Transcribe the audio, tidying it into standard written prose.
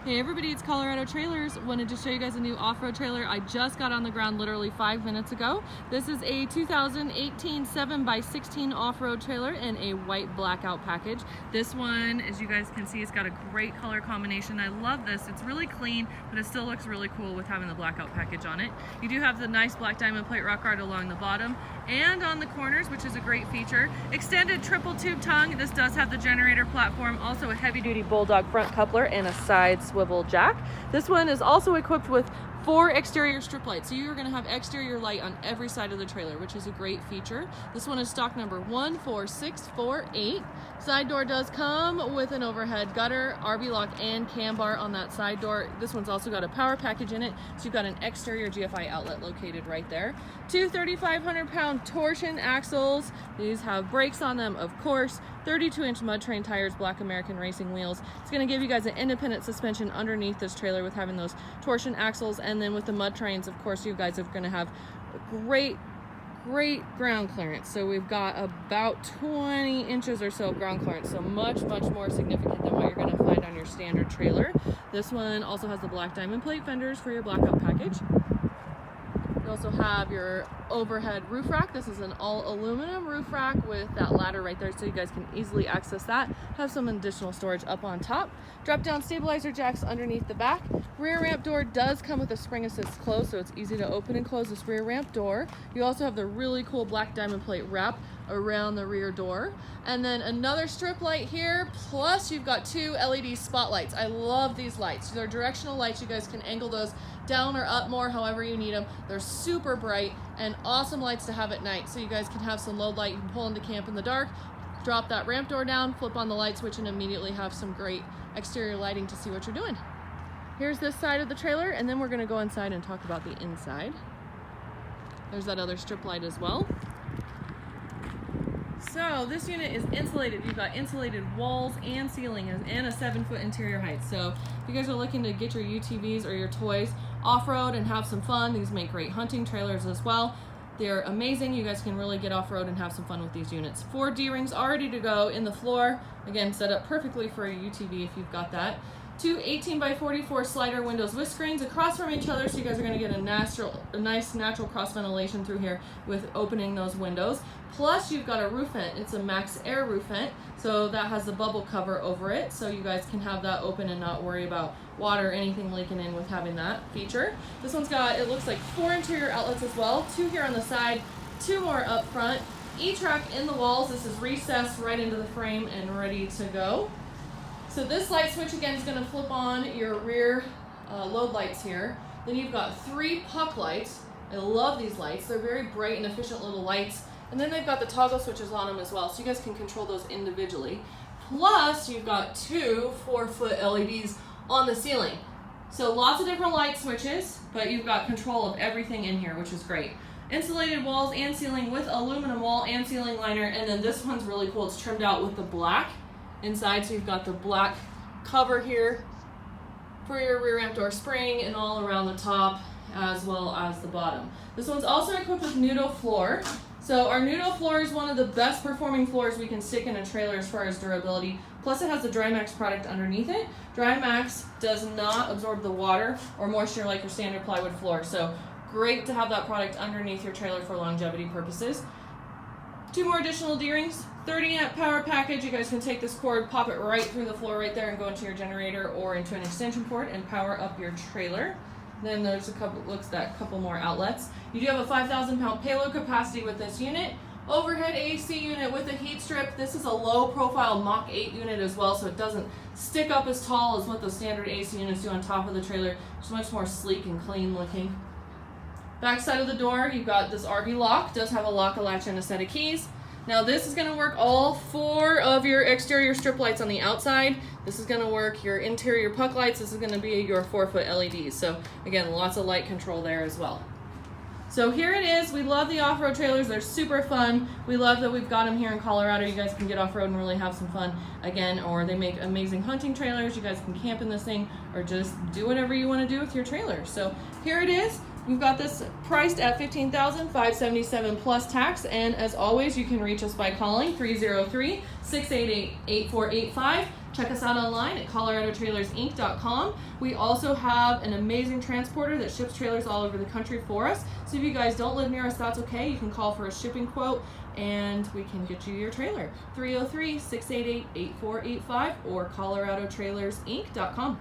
Hey everybody, it's Colorado Trailers. Wanted to show you guys a new off-road trailer. I just got on the ground literally 5 minutes ago. This is a 2018 7x16 off-road trailer in a white blackout package. This one, as you guys can see, it's got a great color combination. I love this. It's really clean, but it still looks really cool with having the blackout package on it. You do have the nice black diamond plate rock art along the bottom and on the corners, which is a great feature. Extended triple tube tongue. This does have the generator platform, also a heavy-duty bulldog front coupler and a side swivel jack. This one is also equipped with 4 exterior strip lights, so you're going to have exterior light on every side of the trailer, which is a great feature. This one is stock number 14648. Side door does come with an overhead gutter, RV lock, and cam bar on that side door. This one's also got a power package in it, so you've got an exterior GFI outlet located right there. 2 3,500-pound torsion axles. These have brakes on them, of course. 32-inch mud terrain tires, black American racing wheels. It's going to give you guys an independent suspension underneath this trailer with having those torsion axles, and then with the mud terrains, of course, you guys are going to have great ground clearance. So we've got about 20 inches or so of ground clearance, so much more significant than what you're going to find on your standard trailer. This one also has the black diamond plate fenders for your blackout package. You also have your overhead roof rack. This is an all aluminum roof rack with that ladder right there, so you guys can easily access that. Have some additional storage up on top. Drop down stabilizer jacks underneath the back. Rear ramp door does come with a spring assist close, so it's easy to open and close this rear ramp door. You also have the really cool black diamond plate wrap around the rear door, and then another strip light here, plus you've got 2 LED spotlights. I love these lights. They're directional lights. You guys can angle those down or up more, however you need them. They're super bright and awesome lights to have at night, so you guys can have some low light. You can pull into camp in the dark, drop that ramp door down, flip on the light switch, and immediately have some great exterior lighting to see what you're doing. Here's this side of the trailer, and then we're going to go inside and talk about the inside. There's that other strip light as well. So this unit is insulated. You've got insulated walls and ceiling and a 7-foot interior height. So if you guys are looking to get your UTVs or your toys off-road and have some fun, these make great hunting trailers as well. They're amazing. You guys can really get off-road and have some fun with these units. 4 D-rings all ready to go in the floor. Again, set up perfectly for a UTV if you've got that. 2 18x44 slider windows with screens across from each other, so you guys are going to get a nice natural cross ventilation through here with opening those windows. Plus you've got a roof vent. It's a max air roof vent, so that has the bubble cover over it, so you guys can have that open and not worry about water or anything leaking in with having that feature. This one's got, it looks like 4 interior outlets as well, 2 here on the side, 2 more up front. E-track in the walls. This is recessed right into the frame and ready to go. So this light switch again is going to flip on your rear load lights here. Then you've got 3 puck lights. I love these lights. They're very bright and efficient little lights. And then they've got the toggle switches on them as well, so you guys can control those individually. Plus you've got 2 4-foot LEDs on the ceiling. So lots of different light switches, but you've got control of everything in here, which is great. Insulated walls and ceiling with aluminum wall and ceiling liner. And then this one's really cool. It's trimmed out with the black inside, so you've got the black cover here for your rear ramp door spring and all around the top as well as the bottom. This one's also equipped with nudo floor. So our nudo floor is one of the best performing floors we can stick in a trailer as far as durability. Plus it has the DryMax product underneath it. DryMax does not absorb the water or moisture like your standard plywood floor, so great to have that product underneath your trailer for longevity purposes. 2 more additional D-rings, 30-amp power package. You guys can take this cord, pop it right through the floor right there and go into your generator or into an extension port and power up your trailer. Then there's a couple more outlets. You do have a 5,000-pound payload capacity with this unit. Overhead AC unit with a heat strip. This is a low profile Mach 8 unit as well, so it doesn't stick up as tall as what the standard AC units do on top of the trailer. It's much more sleek and clean looking. Back side of the door, you've got this RV lock. Does have a lock, a latch, and a set of keys. Now this is going to work all 4 of your exterior strip lights on the outside. This is going to work your interior puck lights. This is going to be your 4-foot LEDs. So again, lots of light control there as well. So here it is. We love the off-road trailers. They're super fun. We love that we've got them here in Colorado. You guys can get off-road and really have some fun again, or they make amazing hunting trailers. You guys can camp in this thing or just do whatever you want to do with your trailer. So here it is. We've got this priced at $15,577 plus tax, and as always, you can reach us by calling 303-688-8485. Check us out online at ColoradoTrailersInc.com. We also have an amazing transporter that ships trailers all over the country for us. So if you guys don't live near us, that's okay. You can call for a shipping quote and we can get you your trailer. 303-688-8485 or ColoradoTrailersInc.com.